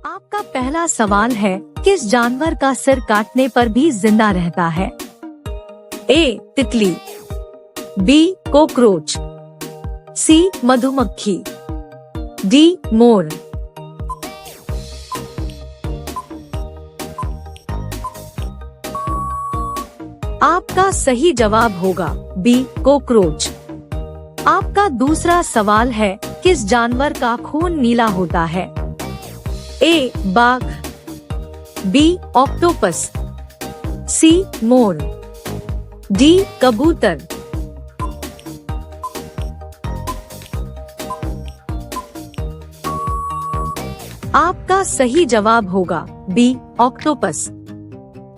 आपका पहला सवाल है, किस जानवर का सिर काटने पर भी जिंदा रहता है? ए. तितली, बी. कॉकरोच, सी. मधुमक्खी, डी. मोर। आपका सही जवाब होगा बी. कॉकरोच। आपका दूसरा सवाल है, किस जानवर का खून नीला होता है? ए. बाघ, बी. ऑक्टोपस, सी. मोर, डी. कबूतर। आपका सही जवाब होगा बी. ऑक्टोपस।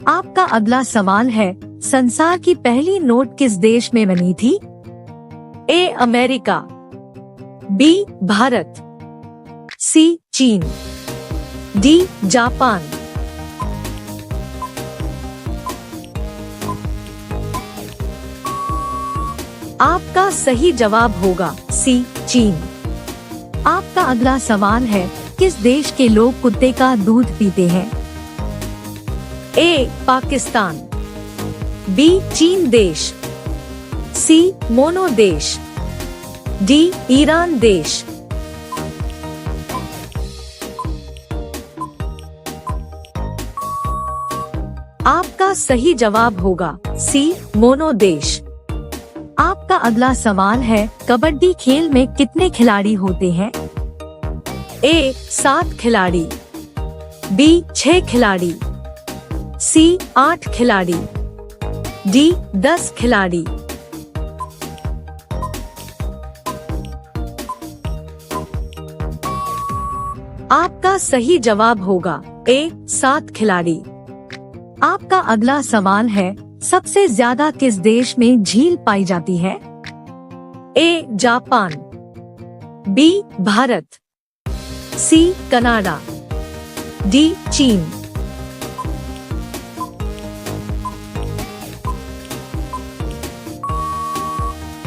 आपका अगला सवाल है, संसार की पहली नोट किस देश में बनी थी? A. America, B. Bharat, C. चीन, डी. जापान। आपका सही जवाब होगा सी. चीन। आपका अगला सवाल है, किस देश के लोग कुत्ते का दूध पीते हैं? ए. पाकिस्तान, बी. चीन देश, सी. मोनो देश, डी. ईरान देश। आपका सही जवाब होगा सी. मोनो देश। आपका अगला सवाल है, कबड्डी खेल में कितने खिलाड़ी होते हैं? ए. 7 खिलाड़ी, बी. 6 खिलाड़ी, सी. 8 खिलाड़ी, डी. 10 खिलाड़ी। आपका सही जवाब होगा ए. 7 खिलाड़ी। आपका अगला सवाल है, सबसे ज्यादा किस देश में झील पाई जाती है? A. Japan, B. Bharat, C. Canada, D. चीन।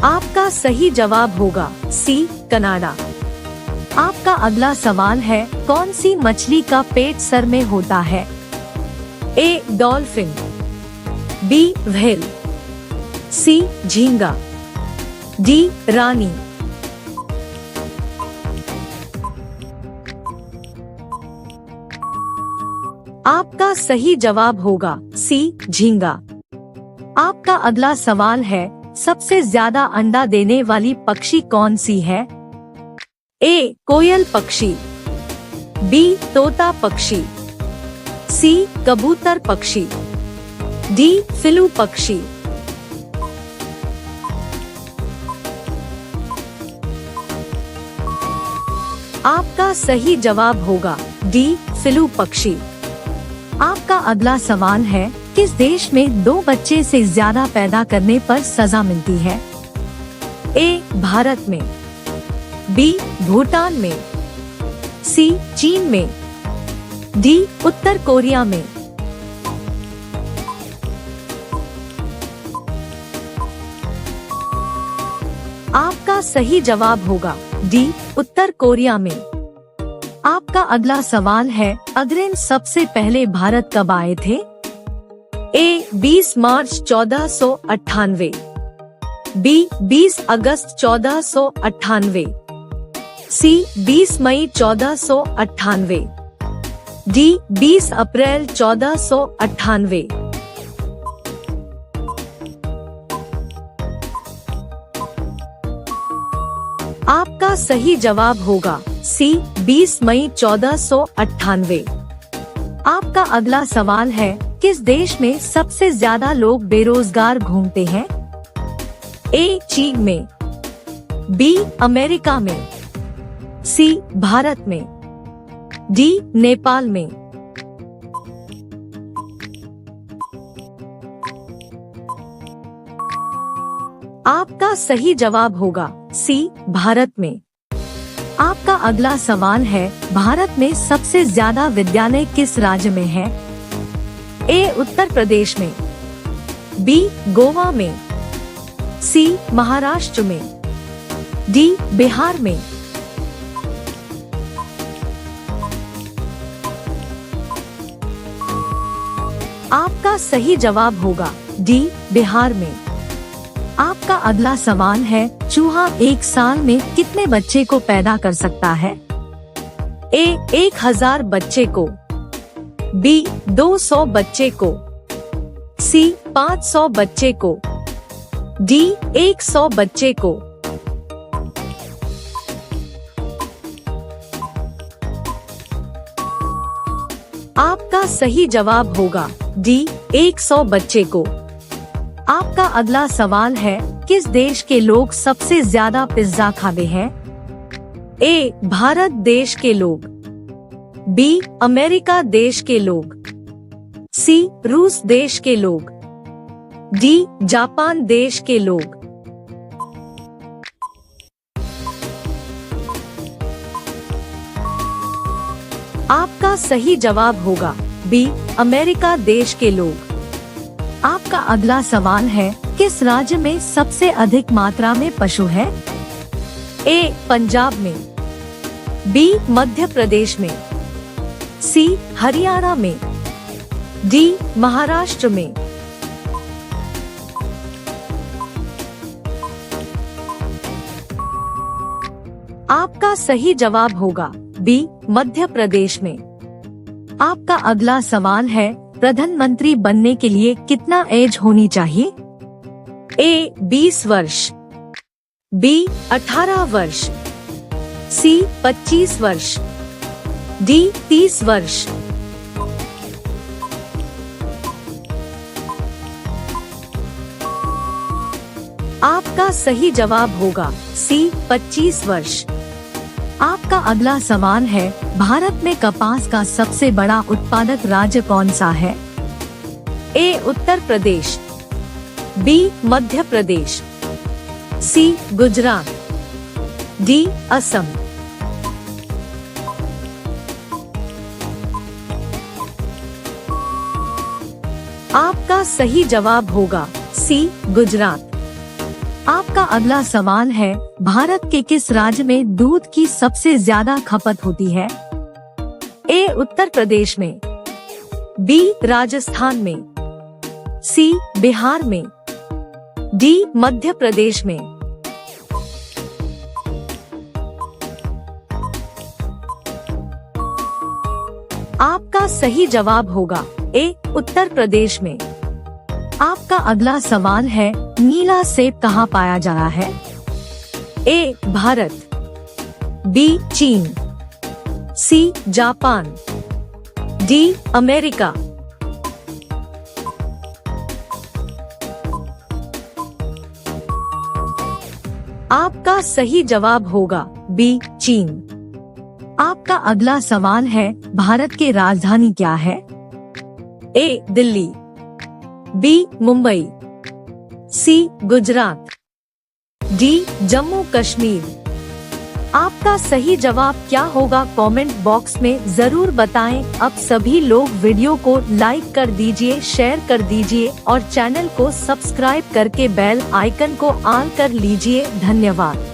आपका सही जवाब होगा सी. कनाडा। आपका अगला सवाल है, कौन सी मछली का पेट सर में होता है? A. Dolphin, B. Whale, C. झींगा, डी. रानी। आपका सही जवाब होगा सी. झींगा। आपका अगला सवाल है, सबसे ज्यादा अंडा देने वाली पक्षी कौन सी है? ए. कोयल पक्षी, बी. तोता पक्षी, सी. कबूतर पक्षी, डी. फिलू पक्षी। आपका सही जवाब होगा डी. फिलू पक्षी। आपका अगला सवाल है, किस देश में 2 बच्चे से ज्यादा पैदा करने पर सजा मिलती है? ए. भारत में, बी. भूटान में, सी. चीन में, डी. उत्तर कोरिया में। आपका सही जवाब होगा डी. उत्तर कोरिया में। आपका अगला सवाल है, अग्रसेन सबसे पहले भारत कब आए थे? ए. 20 मार्च 1498, बी. 20 अगस्त 1498, सी. 20 मई 1498, डी. 20 अप्रैल 1498। आपका सही जवाब होगा सी. 20 मई 1498। आपका अगला सवाल है, किस देश में सबसे ज्यादा लोग बेरोजगार घूमते हैं? ए. चीन में, बी. अमेरिका में, सी. भारत में, डी. नेपाल में। आपका सही जवाब होगा सी. भारत में। आपका अगला सवाल है, भारत में सबसे ज्यादा विद्यालय किस राज्य में है? ए. उत्तर प्रदेश में, बी. गोवा में, सी. महाराष्ट्र में, डी. बिहार में। आपका सही जवाब होगा डी, बिहार में। आपका अगला सवाल है, चूहा एक साल में कितने बच्चे को पैदा कर सकता है? ए, 1000 बच्चे को, बी, 200 बच्चे को, सी, 500 बच्चे को, डी, 100 बच्चे को। आपका सही जवाब होगा डी, 100 बच्चे को। आपका अगला सवाल है, किस देश के लोग सबसे ज्यादा पिज्जा खाते हैं? ए, भारत देश के लोग, बी, अमेरिका देश के लोग, सी, रूस देश के लोग, डी, जापान देश के लोग। आपका सही जवाब होगा बी, अमेरिका देश के लोग। आपका अगला सवाल है, किस राज्य में सबसे अधिक मात्रा में पशु है? ए, पंजाब में, बी, मध्य प्रदेश में, सी, हरियाणा में, डी, महाराष्ट्र में। आपका सही जवाब होगा बी, मध्य प्रदेश में। आपका अगला सवाल है, प्रधानमंत्री बनने के लिए कितना एज होनी चाहिए? ए, 20 वर्ष, बी, 18 वर्ष, सी, 25 वर्ष, डी, 30 वर्ष। आपका सही जवाब होगा सी, 25 वर्ष। आपका अगला सवाल है, भारत में कपास का सबसे बड़ा उत्पादक राज्य कौन सा है? ए, उत्तर प्रदेश, बी, मध्य प्रदेश, सी, गुजरात, डी, असम। आपका सही जवाब होगा सी, गुजरात। आपका अगला सवाल है, भारत के किस राज्य में दूध की सबसे ज्यादा खपत होती है? ए, उत्तर प्रदेश में, बी, राजस्थान में, सी, बिहार में, डी, मध्य प्रदेश में। आपका सही जवाब होगा ए, उत्तर प्रदेश में। आपका अगला सवाल है, नीला सेब कहाँ पाया जा रहा है? ए, भारत, बी, चीन, सी, जापान, डी, अमेरिका। आपका सही जवाब होगा बी, चीन। आपका अगला सवाल है, भारत की राजधानी क्या है? ए, दिल्ली, बी, मुंबई, सी, गुजरात, डी, जम्मू कश्मीर। आपका सही जवाब क्या होगा कमेंट बॉक्स में जरूर बताएं। अब सभी लोग वीडियो को लाइक कर दीजिए, शेयर कर दीजिए और चैनल को सब्सक्राइब करके बेल आइकन को ऑन कर लीजिए। धन्यवाद।